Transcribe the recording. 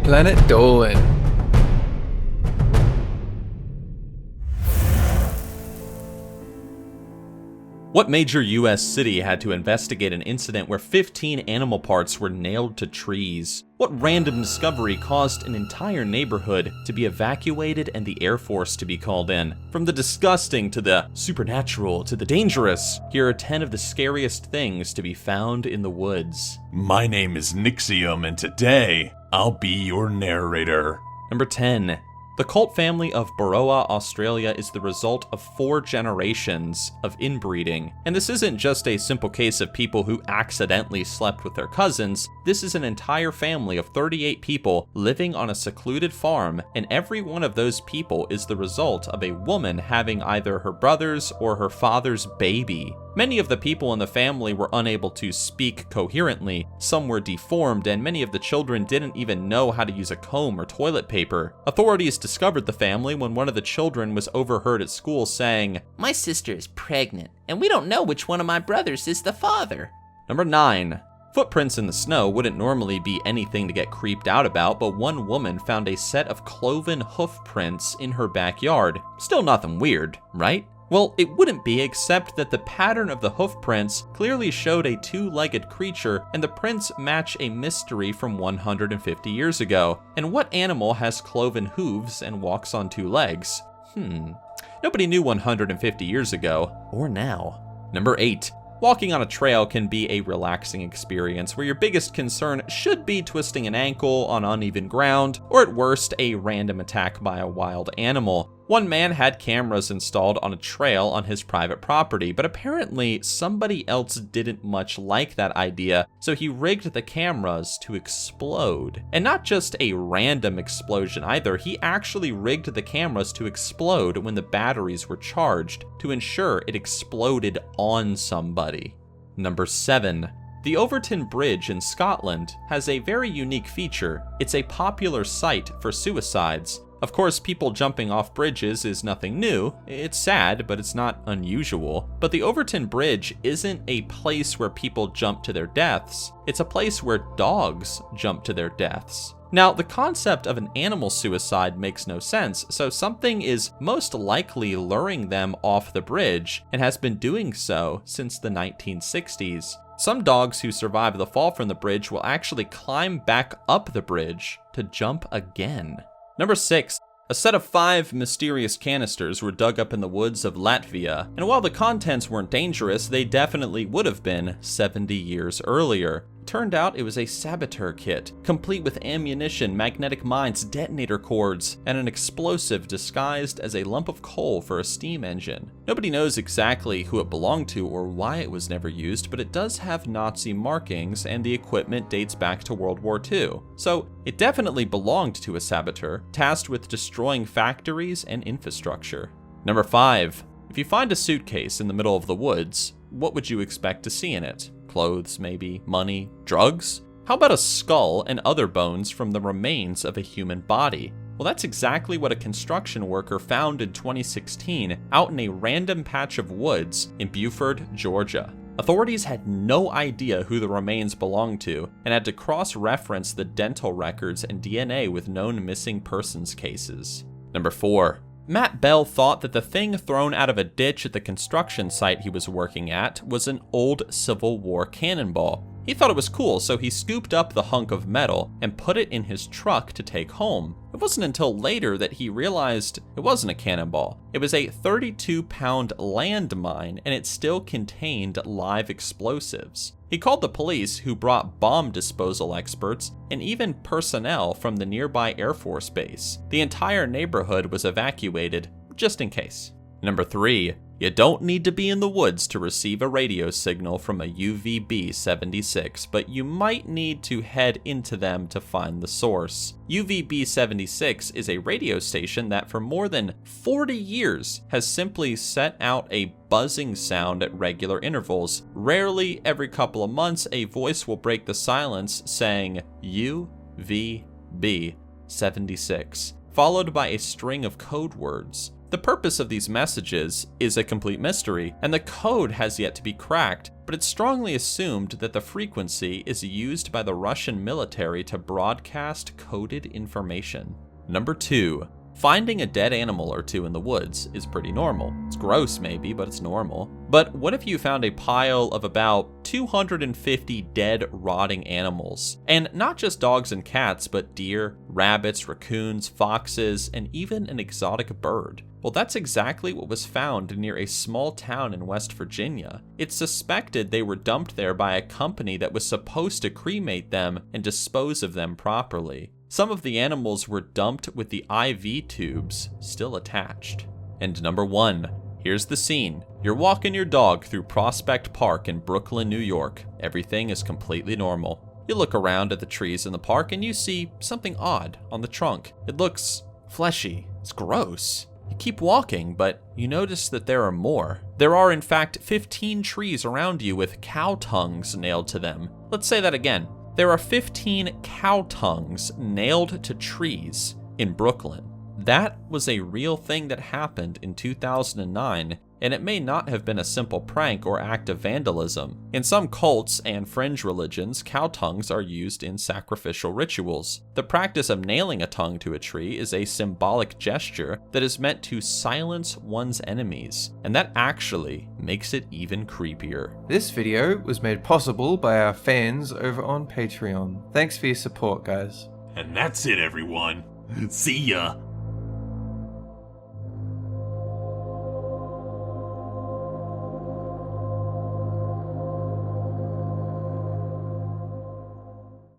Planet Dolan. What major US city had to investigate an incident where 15 animal parts were nailed to trees? What random discovery caused an entire neighborhood to be evacuated and the Air Force to be called in? From the disgusting to the supernatural to the dangerous, here are 10 of the scariest things to be found in the woods. My name is Nixium, and today, I'll be your narrator. Number 10. The cult family of Baroa, Australia is the result of 4 generations of inbreeding. And this isn't just a simple case of people who accidentally slept with their cousins. This is an entire family of 38 people living on a secluded farm, and every one of those people is the result of a woman having either her brother's or her father's baby. Many of the people in the family were unable to speak coherently, some were deformed, and many of the children didn't even know how to use a comb or toilet paper. Authorities discovered the family when one of the children was overheard at school saying, "My sister is pregnant, and we don't know which one of my brothers is the father." Number 9. Footprints in the snow wouldn't normally be anything to get creeped out about, but one woman found a set of cloven hoof prints in her backyard. Still nothing weird, right? Well, it wouldn't be, except that the pattern of the hoof prints clearly showed a 2-legged creature, and the prints match a mystery from 150 years ago. And what animal has cloven hooves and walks on 2 legs? Nobody knew 150 years ago, or now. Number 8. Walking on a trail can be a relaxing experience where your biggest concern should be twisting an ankle on uneven ground, or at worst, a random attack by a wild animal. One man had cameras installed on a trail on his private property, but apparently somebody else didn't much like that idea, so he rigged the cameras to explode. And not just a random explosion either, he actually rigged the cameras to explode when the batteries were charged, to ensure it exploded on somebody. Number 7. The Overton Bridge in Scotland has a very unique feature. It's a popular site for suicides. Of course, people jumping off bridges is nothing new. It's sad, but it's not unusual. But the Overton Bridge isn't a place where people jump to their deaths. It's a place where dogs jump to their deaths. Now, the concept of an animal suicide makes no sense, so something is most likely luring them off the bridge, and has been doing so since the 1960s. Some dogs who survive the fall from the bridge will actually climb back up the bridge to jump again. Number 6. A set of 5 mysterious canisters were dug up in the woods of Latvia, and while the contents weren't dangerous, they definitely would have been 70 years earlier. Turned out it was a Saboteur Kit, complete with ammunition, magnetic mines, detonator cords, and an explosive disguised as a lump of coal for a steam engine. Nobody knows exactly who it belonged to or why it was never used, but it does have Nazi markings, and the equipment dates back to World War II. So it definitely belonged to a saboteur, tasked with destroying factories and infrastructure. Number 5. If you find a suitcase in the middle of the woods, what would you expect to see in it? Clothes, maybe, money, drugs? How about a skull and other bones from the remains of a human body? Well, that's exactly what a construction worker found in 2016 out in a random patch of woods in Beaufort, Georgia. Authorities had no idea who the remains belonged to and had to cross-reference the dental records and DNA with known missing persons cases. Number 4. Matt Bell thought that the thing thrown out of a ditch at the construction site he was working at was an old Civil War cannonball. He thought it was cool, so he scooped up the hunk of metal and put it in his truck to take home. It wasn't until later that he realized it wasn't a cannonball. It was a 32-pound landmine, and it still contained live explosives. He called the police, who brought bomb disposal experts and even personnel from the nearby Air Force Base. The entire neighborhood was evacuated, just in case. Number 3. You don't need to be in the woods to receive a radio signal from a UVB-76, but you might need to head into them to find the source. UVB-76 is a radio station that for more than 40 years has simply sent out a buzzing sound at regular intervals. Rarely, every couple of months, a voice will break the silence saying UVB-76, followed by a string of code words. The purpose of these messages is a complete mystery, and the code has yet to be cracked, but it's strongly assumed that the frequency is used by the Russian military to broadcast coded information. Number 2. Finding a dead animal or two in the woods is pretty normal. It's gross maybe, but it's normal. But what if you found a pile of about 250 dead, rotting animals? And not just dogs and cats, but deer, rabbits, raccoons, foxes, and even an exotic bird. Well, that's exactly what was found near a small town in West Virginia. It's suspected they were dumped there by a company that was supposed to cremate them and dispose of them properly. Some of the animals were dumped with the IV tubes still attached. And number 1, here's the scene. You're walking your dog through Prospect Park in Brooklyn, New York. Everything is completely normal. You look around at the trees in the park and you see something odd on the trunk. It looks fleshy. It's gross. You keep walking, but you notice that there are more. There are, in fact, 15 trees around you with cow tongues nailed to them. Let's say that again. There are 15 cow tongues nailed to trees in Brooklyn. That was a real thing that happened in 2009, and it may not have been a simple prank or act of vandalism. In some cults and fringe religions, cow tongues are used in sacrificial rituals. The practice of nailing a tongue to a tree is a symbolic gesture that is meant to silence one's enemies, and that actually makes it even creepier. This video was made possible by our fans over on Patreon. Thanks for your support, guys. And that's it, everyone. See ya.